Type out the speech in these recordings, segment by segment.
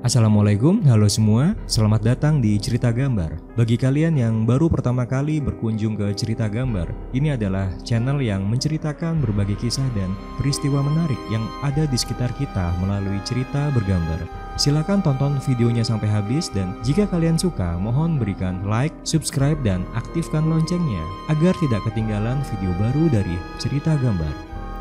Assalamualaikum, halo semua, selamat datang di Cerita Gambar. Bagi kalian yang baru pertama kali berkunjung ke Cerita Gambar, ini adalah channel yang menceritakan berbagai kisah dan peristiwa menarik yang ada di sekitar kita melalui cerita bergambar. Silakan tonton videonya sampai habis dan jika kalian suka, mohon berikan like, subscribe, dan aktifkan loncengnya agar tidak ketinggalan video baru dari Cerita Gambar.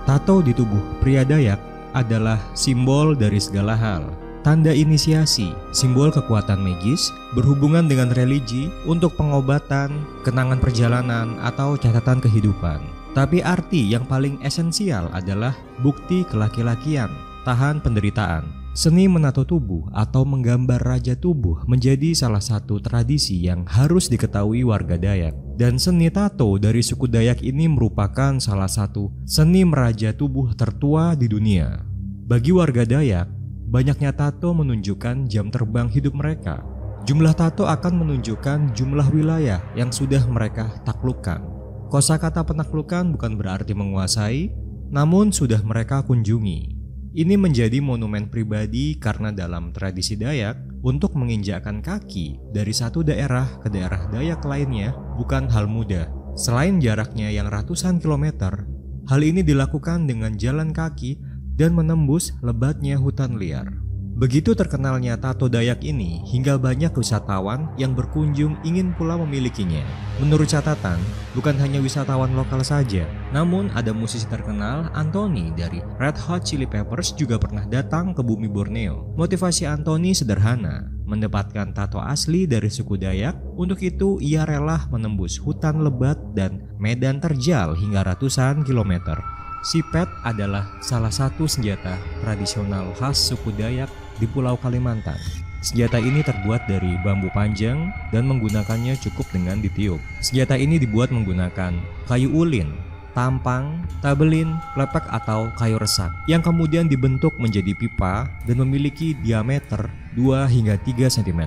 Tato di tubuh pria Dayak adalah simbol dari segala hal. Tanda inisiasi, simbol kekuatan magis, berhubungan dengan religi untuk pengobatan, kenangan perjalanan, atau catatan kehidupan. Tapi arti yang paling esensial adalah bukti kelaki-lakian, tahan penderitaan. Seni menato tubuh atau menggambar raja tubuh menjadi salah satu tradisi yang harus diketahui warga Dayak. Dan seni tato dari suku Dayak ini merupakan salah satu seni meraja tubuh tertua di dunia. Bagi warga Dayak, banyaknya tato menunjukkan jam terbang hidup mereka. Jumlah tato akan menunjukkan jumlah wilayah yang sudah mereka taklukkan. Kosakata penaklukan bukan berarti menguasai, namun sudah mereka kunjungi. Ini menjadi monumen pribadi karena dalam tradisi Dayak, untuk menginjakkan kaki dari satu daerah ke daerah Dayak lainnya bukan hal mudah. Selain jaraknya yang ratusan kilometer, hal ini dilakukan dengan jalan kaki dan menembus lebatnya hutan liar. Begitu terkenalnya tato Dayak ini hingga banyak wisatawan yang berkunjung ingin pula memilikinya. Menurut catatan, bukan hanya wisatawan lokal saja, namun ada musisi terkenal Anthony dari Red Hot Chili Peppers juga pernah datang ke bumi Borneo. Motivasi Anthony sederhana, mendapatkan tato asli dari suku Dayak. Untuk itu ia rela menembus hutan lebat dan medan terjal hingga ratusan kilometer. Sipet adalah salah satu senjata tradisional khas suku Dayak di Pulau Kalimantan. Senjata ini terbuat dari bambu panjang dan menggunakannya cukup dengan ditiup. Senjata ini dibuat menggunakan kayu ulin, tampang, tabelin, lepek atau kayu resak yang kemudian dibentuk menjadi pipa dan memiliki diameter 2 hingga 3 cm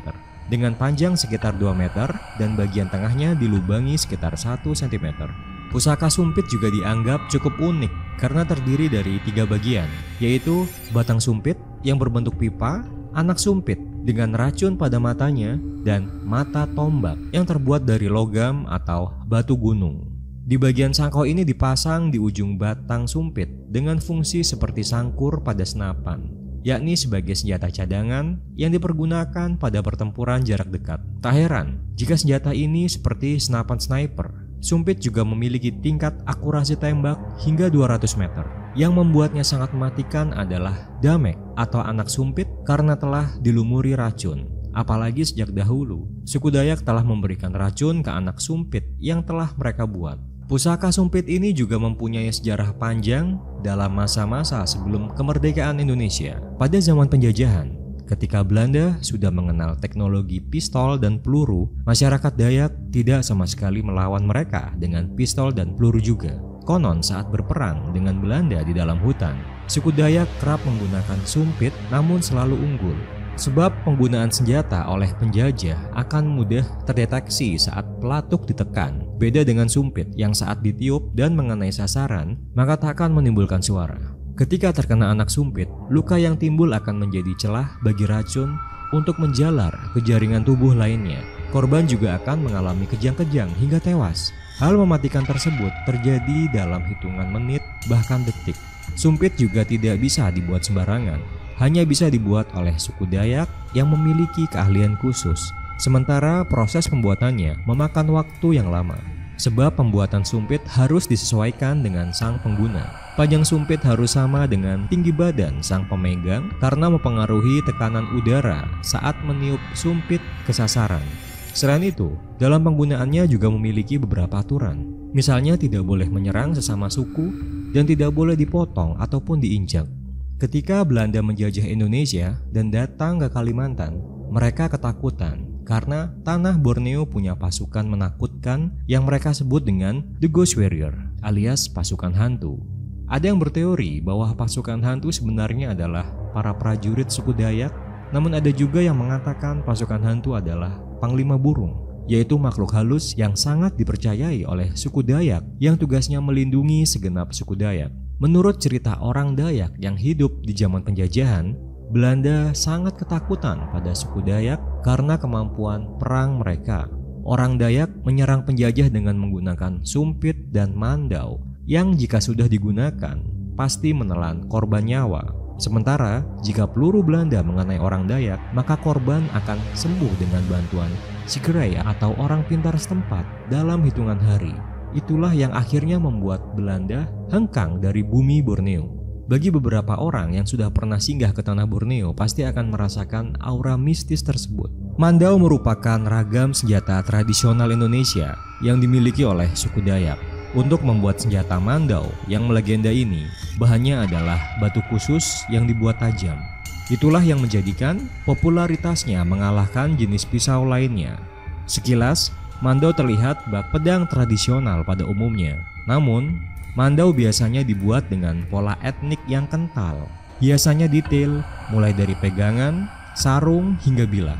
dengan panjang sekitar 2 meter dan bagian tengahnya dilubangi sekitar 1 cm. Pusaka sumpit juga dianggap cukup unik karena terdiri dari 3 bagian, yaitu batang sumpit yang berbentuk pipa, anak sumpit dengan racun pada matanya, dan mata tombak yang terbuat dari logam atau batu gunung. Di bagian sangkau ini dipasang di ujung batang sumpit dengan fungsi seperti sangkur pada senapan, yakni sebagai senjata cadangan yang dipergunakan pada pertempuran jarak dekat. Tak heran jika senjata ini seperti senapan sniper. Sumpit juga memiliki tingkat akurasi tembak hingga 200 meter. Yang membuatnya sangat mematikan adalah damek atau anak sumpit karena telah dilumuri racun. Apalagi sejak dahulu, suku Dayak telah memberikan racun ke anak sumpit yang telah mereka buat. Pusaka sumpit ini juga mempunyai sejarah panjang dalam masa-masa sebelum kemerdekaan Indonesia. Pada zaman penjajahan, ketika Belanda sudah mengenal teknologi pistol dan peluru, masyarakat Dayak tidak sama sekali melawan mereka dengan pistol dan peluru juga. Konon saat berperang dengan Belanda di dalam hutan, suku Dayak kerap menggunakan sumpit namun selalu unggul. Sebab penggunaan senjata oleh penjajah akan mudah terdeteksi saat pelatuk ditekan. Beda dengan sumpit yang saat ditiup dan mengenai sasaran, maka tak akan menimbulkan suara. Ketika terkena anak sumpit, luka yang timbul akan menjadi celah bagi racun untuk menjalar ke jaringan tubuh lainnya. Korban juga akan mengalami kejang-kejang hingga tewas. Hal mematikan tersebut terjadi dalam hitungan menit bahkan detik. Sumpit juga tidak bisa dibuat sembarangan, hanya bisa dibuat oleh suku Dayak yang memiliki keahlian khusus. Sementara proses pembuatannya memakan waktu yang lama. Sebab pembuatan sumpit harus disesuaikan dengan sang pengguna. Panjang sumpit harus sama dengan tinggi badan sang pemegang karena mempengaruhi tekanan udara saat meniup sumpit ke sasaran. Selain itu, dalam penggunaannya juga memiliki beberapa aturan. Misalnya tidak boleh menyerang sesama suku dan tidak boleh dipotong ataupun diinjak. Ketika Belanda menjajah Indonesia dan datang ke Kalimantan, mereka ketakutan karena tanah Borneo punya pasukan menakutkan yang mereka sebut dengan The Ghost Warrior alias pasukan hantu. Ada yang berteori bahwa pasukan hantu sebenarnya adalah para prajurit suku Dayak, namun ada juga yang mengatakan pasukan hantu adalah panglima burung, yaitu makhluk halus yang sangat dipercayai oleh suku Dayak yang tugasnya melindungi segenap suku Dayak. Menurut cerita orang Dayak yang hidup di zaman penjajahan, Belanda sangat ketakutan pada suku Dayak karena kemampuan perang mereka. Orang Dayak menyerang penjajah dengan menggunakan sumpit dan mandau yang jika sudah digunakan pasti menelan korban nyawa. Sementara jika peluru Belanda mengenai orang Dayak, maka korban akan sembuh dengan bantuan Sikerei atau orang pintar setempat dalam hitungan hari. Itulah yang akhirnya membuat Belanda hengkang dari bumi Borneo. Bagi beberapa orang yang sudah pernah singgah ke tanah Borneo pasti akan merasakan aura mistis tersebut. Mandau merupakan ragam senjata tradisional Indonesia yang dimiliki oleh suku Dayak. Untuk membuat senjata mandau yang melegenda ini, bahannya adalah batu khusus yang dibuat tajam. Itulah yang menjadikan popularitasnya mengalahkan jenis pisau lainnya. Sekilas, mandau terlihat bak pedang tradisional pada umumnya. Namun, mandau biasanya dibuat dengan pola etnik yang kental. Biasanya detail, mulai dari pegangan, sarung, hingga bilah.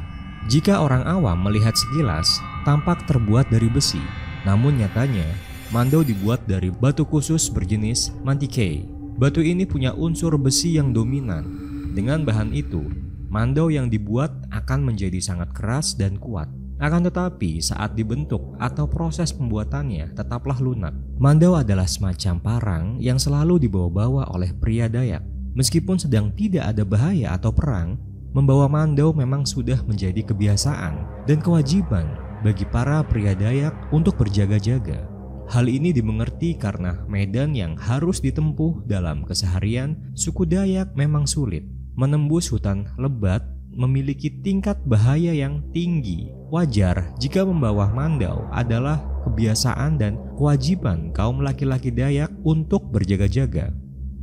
Jika orang awam melihat sekilas, tampak terbuat dari besi. Namun nyatanya, mandau dibuat dari batu khusus berjenis mantikei. Batu ini punya unsur besi yang dominan. Dengan bahan itu, mandau yang dibuat akan menjadi sangat keras dan kuat. Akan tetapi saat dibentuk atau proses pembuatannya tetaplah lunak. Mandau adalah semacam parang yang selalu dibawa-bawa oleh pria Dayak. Meskipun sedang tidak ada bahaya atau perang, membawa mandau memang sudah menjadi kebiasaan dan kewajiban bagi para pria Dayak untuk berjaga-jaga. Hal ini dimengerti karena medan yang harus ditempuh dalam keseharian suku Dayak memang sulit. Menembus hutan lebat memiliki tingkat bahaya yang tinggi. Wajar jika membawa mandau adalah kebiasaan dan kewajiban kaum laki-laki Dayak untuk berjaga-jaga.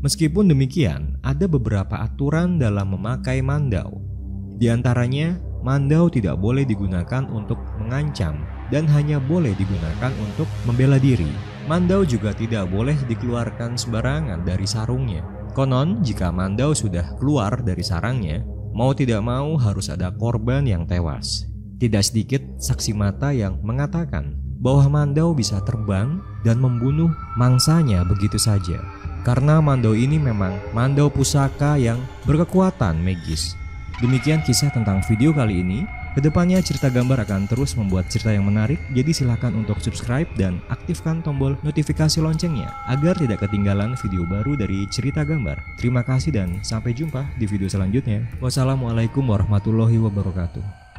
Meskipun demikian, ada beberapa aturan dalam memakai mandau. Di antaranya, mandau tidak boleh digunakan untuk mengancam dan hanya boleh digunakan untuk membela diri. Mandau juga tidak boleh dikeluarkan sembarangan dari sarungnya. Konon, jika mandau sudah keluar dari sarangnya, mau tidak mau harus ada korban yang tewas. Tidak sedikit saksi mata yang mengatakan bahwa mandau bisa terbang dan membunuh mangsanya begitu saja. Karena mandau ini memang mandau pusaka yang berkekuatan magis. Demikian kisah tentang video kali ini. Kedepannya Cerita Gambar akan terus membuat cerita yang menarik, jadi silakan untuk subscribe dan aktifkan tombol notifikasi loncengnya agar tidak ketinggalan video baru dari Cerita Gambar. Terima kasih dan sampai jumpa di video selanjutnya. Wassalamualaikum warahmatullahi wabarakatuh.